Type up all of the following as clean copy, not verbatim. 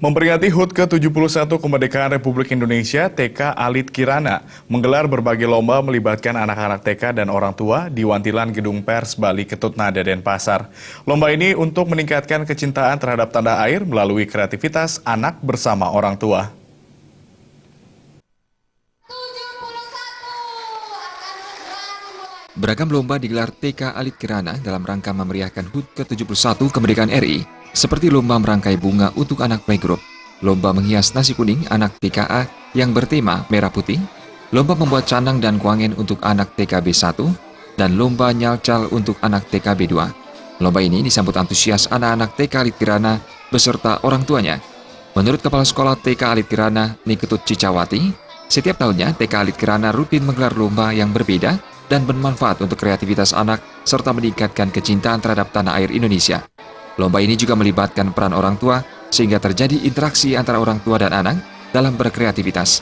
Memperingati HUT ke-71 Kemerdekaan Republik Indonesia, TK Alit Kirana menggelar berbagai lomba melibatkan anak-anak TK dan orang tua di Wantilan Gedung Pers Bali Ketut Nada Denpasar. Lomba ini untuk meningkatkan kecintaan terhadap tanda air melalui kreativitas anak bersama orang tua. Beragam lomba digelar TK Alit Kirana dalam rangka memeriahkan HUT ke-71 Kemerdekaan RI, seperti lomba merangkai bunga untuk anak playgroup, lomba menghias nasi kuning anak TKA yang bertema merah putih, lomba membuat canang dan kuangen untuk anak TKB 1, dan lomba nyalcal untuk anak TKB 2. Lomba ini disambut antusias anak-anak TK Alit Kirana beserta orang tuanya. Menurut Kepala Sekolah TK Alit Kirana, Niketut Cicawati, setiap tahunnya TK Alit Kirana rutin menggelar lomba yang berbeda dan bermanfaat untuk kreativitas anak serta meningkatkan kecintaan terhadap tanah air Indonesia. Lomba ini juga melibatkan peran orang tua sehingga terjadi interaksi antara orang tua dan anak dalam berkreativitas.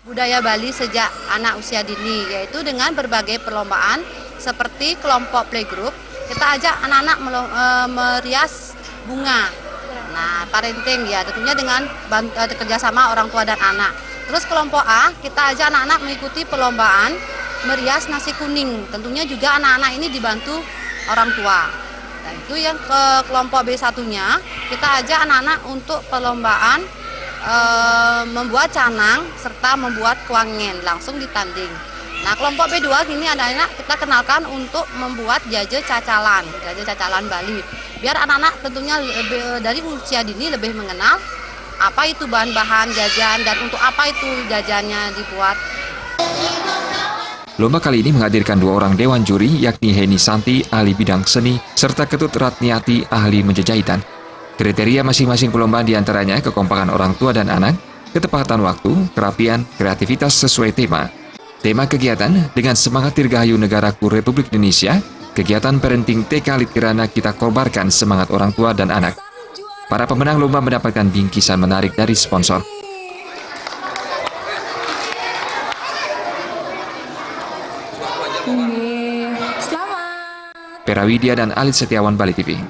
Budaya Bali sejak anak usia dini, yaitu dengan berbagai perlombaan seperti kelompok playgroup, kita ajak anak-anak merias bunga. Nah, parenting ya, tentunya dengan kerjasama orang tua dan anak. Terus kelompok A, kita ajak anak-anak mengikuti perlombaan merias nasi kuning. Tentunya juga anak-anak ini dibantu orang tua. Dan itu yang ke kelompok B satunya, kita ajak anak-anak untuk perlombaan membuat canang serta membuat kuangen, langsung ditanding. Nah, kelompok B2 ini anak-anak kita kenalkan untuk membuat jaje cacalan Bali. Biar anak-anak tentunya dari usia dini lebih mengenal apa itu bahan-bahan jajan dan untuk apa itu jajannya dibuat. Lomba kali ini menghadirkan 2 orang dewan juri, yakni Heni Santi, ahli bidang seni, serta Ketut Ratniati, ahli menjajahitan. Kriteria masing-masing perlombaan diantaranya kekompakan orang tua dan anak, ketepatan waktu, kerapian, kreativitas sesuai tema. Tema kegiatan dengan semangat Dirgahayu Negaraku Republik Indonesia, kegiatan parenting TK Alit Kirana kita kobarkan semangat orang tua dan anak. Para pemenang lomba mendapatkan bingkisan menarik dari sponsor. Selamat. Perawidia dan Alit Setiawan, Bali TV.